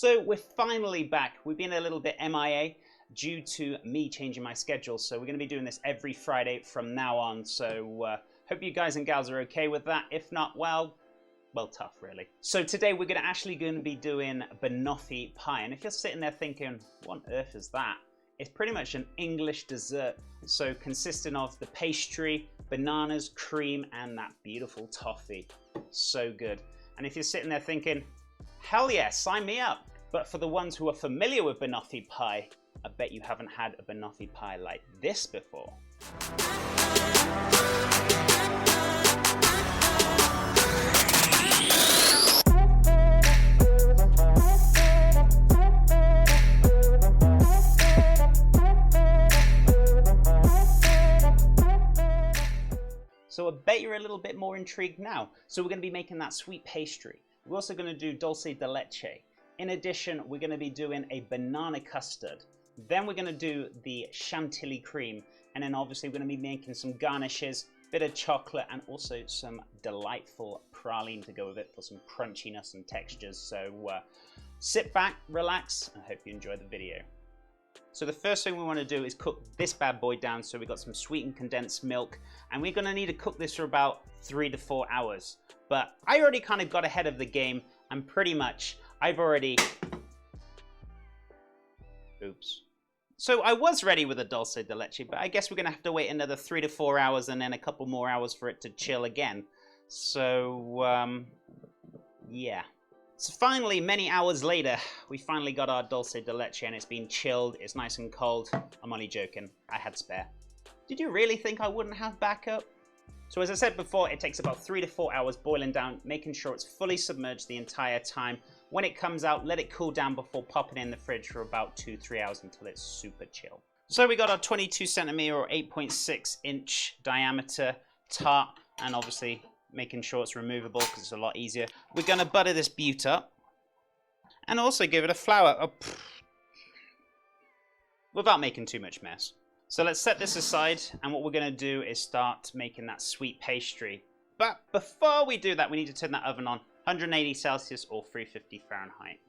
So we're finally back. We've been a little bit MIA due to me changing my schedule. So we're going to be doing this every Friday from now on. So hope you guys and gals are okay with that. If not, well, tough really. So today we're actually going to be doing banoffee pie. And if you're sitting there thinking, what on earth is that? It's pretty much an English dessert. So consisting of the pastry, bananas, cream, and that beautiful toffee. So good. And if you're sitting there thinking, hell yeah, sign me up. But for the ones who are familiar with banoffee pie, I bet you haven't had a banoffee pie like this before. So I bet you're a little bit more intrigued now. So we're going to be making that sweet pastry. We're also going to do Dulce De Leche. In addition, we're going to be doing a banana custard. Then we're going to do the chantilly cream. And then obviously we're going to be making some garnishes, bit of chocolate, and also some delightful praline to go with it for some crunchiness and textures. So sit back, relax, and I hope you enjoy the video. So the first thing we want to do is cook this bad boy down. So we've got some sweetened condensed milk, and we're going to need to cook this for about 3 to 4 hours. But I already kind of got ahead of the game, and pretty much I've already... Oops. So I was ready with a Dulce De Leche, but I guess we're going to have to wait another 3 to 4 hours and then a couple more hours for it to chill again. So, yeah. So finally, many hours later, we finally got our Dulce De Leche, and it's been chilled. It's nice and cold. I'm only joking. I had spare. Did you really think I wouldn't have backup? So as I said before, it takes about 3 to 4 hours boiling down, making sure it's fully submerged the entire time. When it comes out, let it cool down before popping it in the fridge for about 2-3 hours until it's super chill. So we got our 22 centimeter or 8.6 inch diameter tart, and obviously making sure it's removable because it's a lot easier. We're going to butter this beaut up and also give it a flour without making too much mess. So let's set this aside, and what we're going to do is start making that sweet pastry. But before we do that, we need to turn that oven on 180 Celsius or 350 Fahrenheit.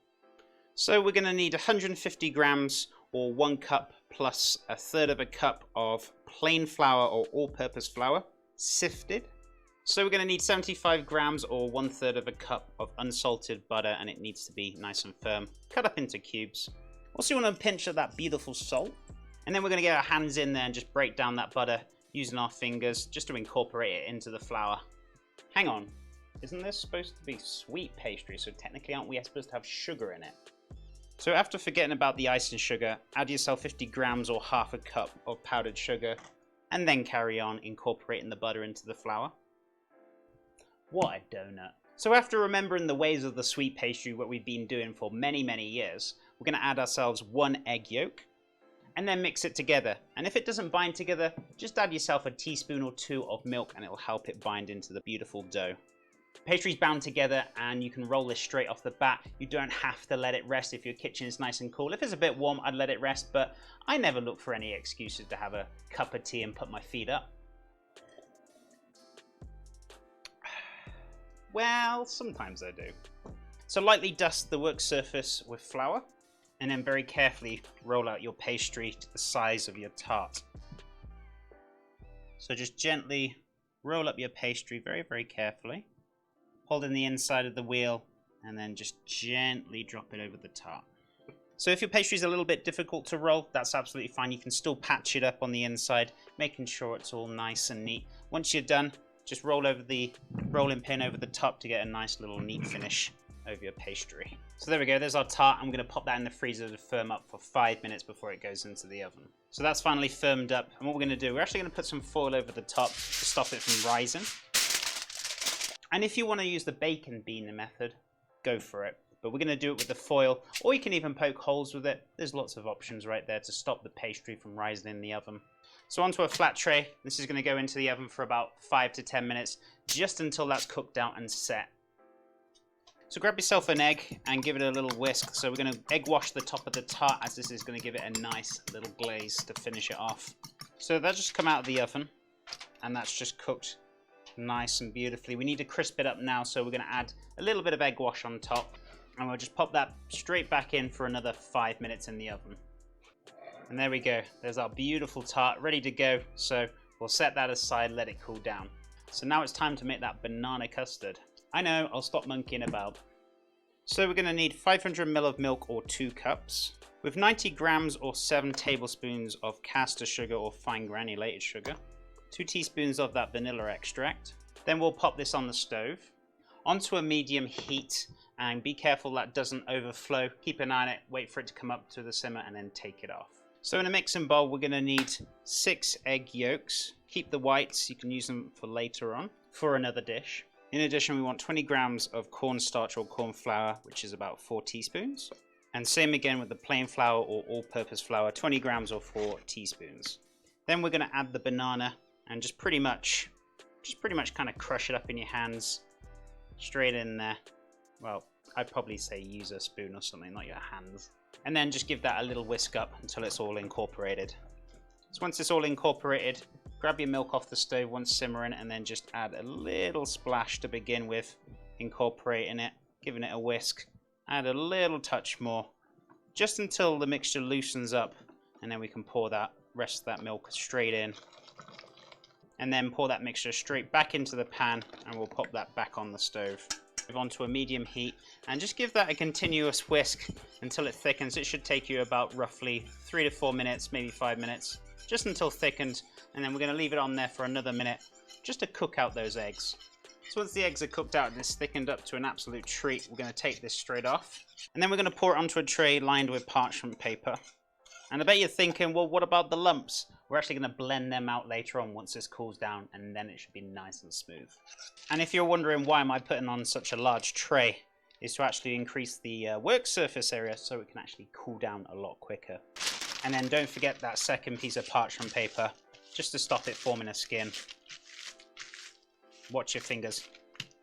So we're going to need 150 grams or 1 cup plus 1/3 cup of plain flour or all-purpose flour, sifted. So we're going to need 75 grams or 1/3 cup of unsalted butter, and it needs to be nice and firm, cut up into cubes. Also, you want to pinch of that beautiful salt. And then we're going to get our hands in there and just break down that butter using our fingers just to incorporate it into the flour. Hang on, isn't this supposed to be sweet pastry? So technically, aren't we supposed to have sugar in it? So after forgetting about the icing sugar, add yourself 50 grams or 1/2 cup of powdered sugar, and then carry on incorporating the butter into the flour. What a donut. So after remembering the ways of the sweet pastry, what we've been doing for many, many years, we're going to add ourselves 1 egg yolk, and then mix it together. And if it doesn't bind together, just add yourself a teaspoon or 2 of milk, and it will help it bind into the beautiful dough. Pastry's bound together, and you can roll this straight off the bat. You don't have to let it rest if your kitchen is nice and cool. If it's a bit warm, I'd let it rest, but I never look for any excuses to have a cup of tea and put my feet up. Well, sometimes I do. So lightly dust the work surface with flour, and then very carefully roll out your pastry to the size of your tart. So just gently roll up your pastry very, very carefully, holding the inside of the wheel, and then just gently drop it over the tart. So if your pastry is a little bit difficult to roll, that's absolutely fine. You can still patch it up on the inside, making sure it's all nice and neat. Once you're done, just roll over the rolling pin over the top to get a nice little neat finish over your pastry. So there we go, there's our tart. I'm going to pop that in the freezer to firm up for 5 minutes before it goes into the oven. So that's finally firmed up, and what we're going to do, we're actually going to put some foil over the top to stop it from rising. And if you want to use the bacon beaner method, go for it. But we're going to do it with the foil, or you can even poke holes with it. There's lots of options right there to stop the pastry from rising in the oven. So onto a flat tray, this is going to go into the oven for about 5 to 10 minutes, just until that's cooked out and set. So grab yourself an egg and give it a little whisk. So we're going to egg wash the top of the tart, as this is going to give it a nice little glaze to finish it off. So that just come out of the oven, and that's just cooked nice and beautifully. We need to crisp it up now, so we're going to add a little bit of egg wash on top. And we'll just pop that straight back in for another 5 minutes in the oven. And there we go. There's our beautiful tart ready to go. So we'll set that aside, let it cool down. So now it's time to make that banana custard. I know, I'll stop monkeying about. So we're going to need 500 ml of milk or 2 cups. With 90 grams or 7 tablespoons of caster sugar or fine granulated sugar. 2 teaspoons of that vanilla extract. Then we'll pop this on the stove. Onto a medium heat. And be careful that doesn't overflow. Keep an eye on it, wait for it to come up to the simmer and then take it off. So in a mixing bowl, we're going to need 6 egg yolks. Keep the whites, you can use them for later on for another dish. In addition, we want 20 grams of cornstarch or corn flour, which is about 4 teaspoons. And same again with the plain flour or all-purpose flour, 20 grams or 4 teaspoons. Then we're going to add the banana and just pretty much kind of crush it up in your hands, straight in there. Well, I'd probably say use a spoon or something, not your hands. And then just give that a little whisk up until it's all incorporated. So once it's all incorporated, grab your milk off the stove once simmering and then just add a little splash to begin with, incorporating it, giving it a whisk. Add a little touch more, just until the mixture loosens up, and then we can pour that rest of that milk straight in. And then pour that mixture straight back into the pan, and we'll pop that back on the stove. Move on to a medium heat, and just give that a continuous whisk until it thickens. It should take you about roughly 3 to 4 minutes, maybe 5 minutes, just until thickened. And then we're going to leave it on there for another minute, just to cook out those eggs. So once the eggs are cooked out and it's thickened up to an absolute treat, we're going to take this straight off. And then we're going to pour it onto a tray lined with parchment paper. And I bet you're thinking, well, what about the lumps? We're actually going to blend them out later on once this cools down, and then it should be nice and smooth. And if you're wondering why am I putting on such a large tray, is to actually increase the work surface area so it can actually cool down a lot quicker. And then don't forget that second piece of parchment paper, just to stop it forming a skin. Watch your fingers,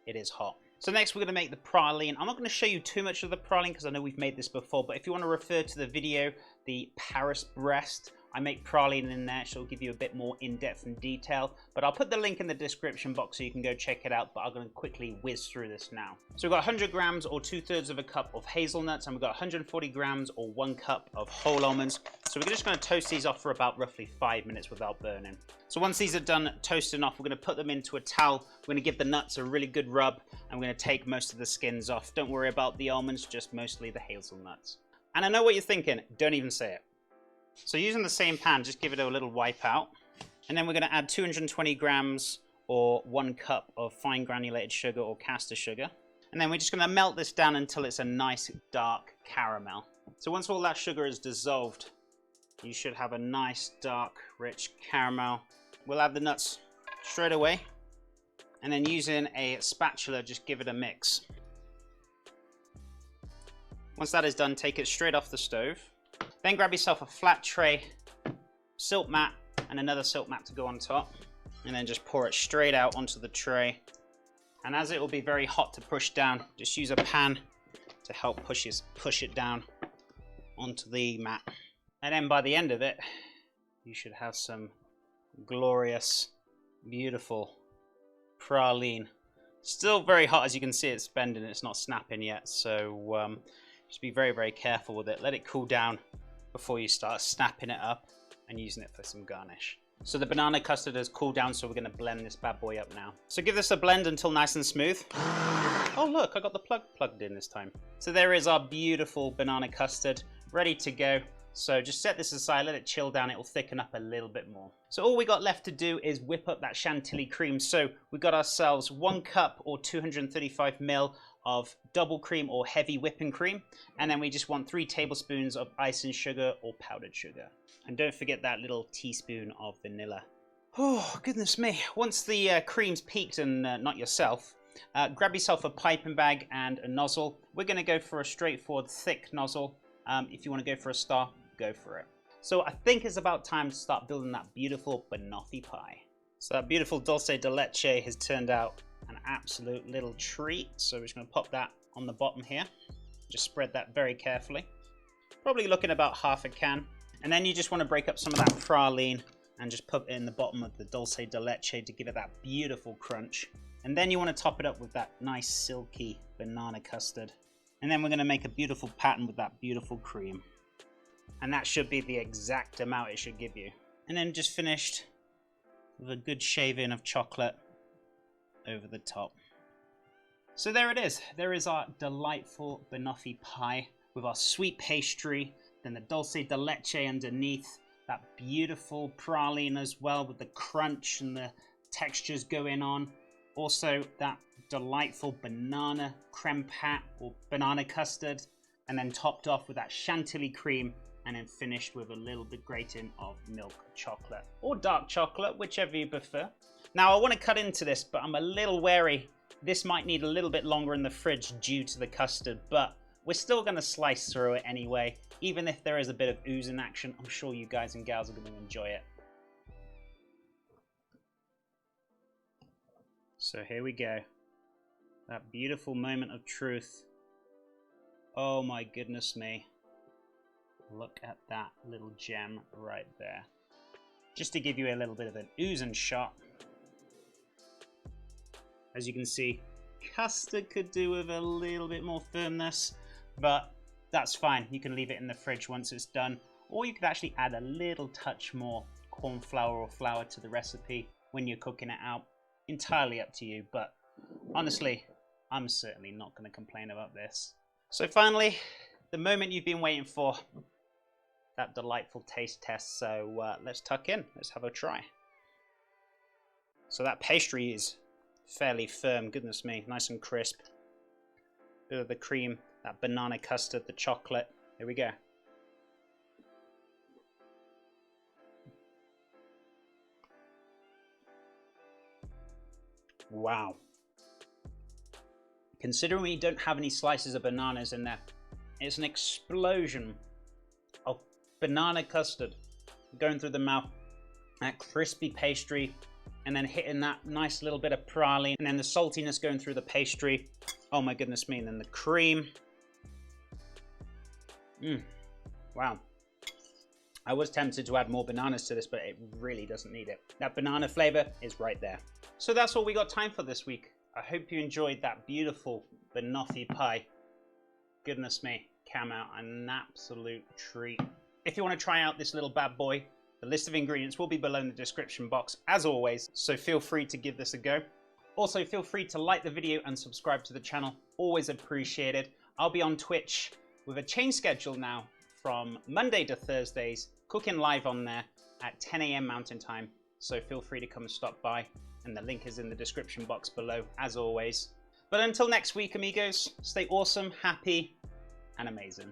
it is hot. So next we're going to make the praline. I'm not going to show you too much of the praline because I know we've made this before, but if you want to refer to the video, the Paris breast, I make praline in there, so it'll give you a bit more in-depth and detail. But I'll put the link in the description box so you can go check it out, but I'm going to quickly whiz through this now. So we've got 100 grams or 2/3 of a cup of hazelnuts, and we've got 140 grams or 1 cup of whole almonds. So we're just going to toast these off for about roughly 5 minutes without burning. So once these are done toasting off, we're going to put them into a towel. We're going to give the nuts a really good rub, and we're going to take most of the skins off. Don't worry about the almonds, just mostly the hazelnuts. And I know what you're thinking, don't even say it. So using the same pan, just give it a little wipe out. And then we're going to add 220 grams or 1 cup of fine granulated sugar or caster sugar. And then we're just going to melt this down until it's a nice dark caramel. So once all that sugar is dissolved, you should have a nice dark rich caramel. We'll add the nuts straight away. And then using a spatula, just give it a mix. Once that is done, take it straight off the stove. Then grab yourself a flat tray, silk mat, and another silk mat to go on top. And then just pour it straight out onto the tray. And as it will be very hot to push down, just use a pan to help push it down onto the mat. And then by the end of it, you should have some glorious, beautiful praline. Still very hot, as you can see, it's bending, it's not snapping yet. So just be very, very careful with it. Let it cool down before you start snapping it up and using it for some garnish. So the banana custard has cooled down, so we're going to blend this bad boy up now. So give this a blend until nice and smooth. Oh look, I got the plug plugged in this time. So there is our beautiful banana custard ready to go. So just set this aside, let it chill down, it will thicken up a little bit more. So all we got left to do is whip up that chantilly cream. So we got ourselves 1 cup or 235 ml of double cream or heavy whipping cream. And then we just want 3 tablespoons of icing sugar or powdered sugar. And don't forget that little teaspoon of vanilla. Oh, goodness me. Once the cream's peaked and not yourself, grab yourself a piping bag and a nozzle. We're going to go for a straightforward thick nozzle. If you want to go for a star, go for it. So I think it's about time to start building that beautiful banoffee pie. So that beautiful Dulce De Leche has turned out an absolute little treat. So we're just going to pop that on the bottom here. Just spread that very carefully. Probably looking about half a can. And then you just want to break up some of that praline and just put it in the bottom of the Dulce De Leche to give it that beautiful crunch. And then you want to top it up with that nice silky banana custard. And then we're going to make a beautiful pattern with that beautiful cream. And that should be the exact amount it should give you. And then just finished with a good shaving of chocolate over the top. So there it is. There is our delightful banoffee pie with our sweet pastry, then the Dulce De Leche underneath, that beautiful praline as well with the crunch and the textures going on. Also that delightful banana creme pat or banana custard, and then topped off with that chantilly cream, and then finished with a little bit grating of milk chocolate or dark chocolate, whichever you prefer. Now I want to cut into this, but I'm a little wary. This might need a little bit longer in the fridge due to the custard, but we're still going to slice through it anyway. Even if there is a bit of oozing action, I'm sure you guys and gals are going to enjoy it. So here we go. That beautiful moment of truth. Oh my goodness me. Look at that little gem right there. Just to give you a little bit of an oozing shot. As you can see, custard could do with a little bit more firmness, but that's fine. You can leave it in the fridge once it's done, or you could actually add a little touch more corn flour or flour to the recipe when you're cooking it out. Entirely up to you, but honestly, I'm certainly not going to complain about this. So finally, the moment you've been waiting for, that delightful taste test. So let's tuck in. Let's have a try. So that pastry is fairly firm. Goodness me, nice and crisp. Bit of the cream, that banana custard, the chocolate. Here we go. Wow. Considering we don't have any slices of bananas in there, it's an explosion of banana custard going through the mouth, that crispy pastry, and then hitting that nice little bit of praline, and then the saltiness going through the pastry. Oh my goodness me, and then the cream. Wow. I was tempted to add more bananas to this, but it really doesn't need it. That banana flavor is right there. So that's all we got time for this week. I hope you enjoyed that beautiful banoffee pie. Goodness me, came out an absolute treat. If you want to try out this little bad boy, the list of ingredients will be below in the description box as always, so feel free to give this a go. Also feel free to like the video and subscribe to the channel, always appreciated. I'll be on Twitch with a change schedule now from Monday to Thursdays, cooking live on there at 10 AM Mountain Time, so feel free to come and stop by, and the link is in the description box below as always. But until next week amigos, stay awesome, happy and amazing.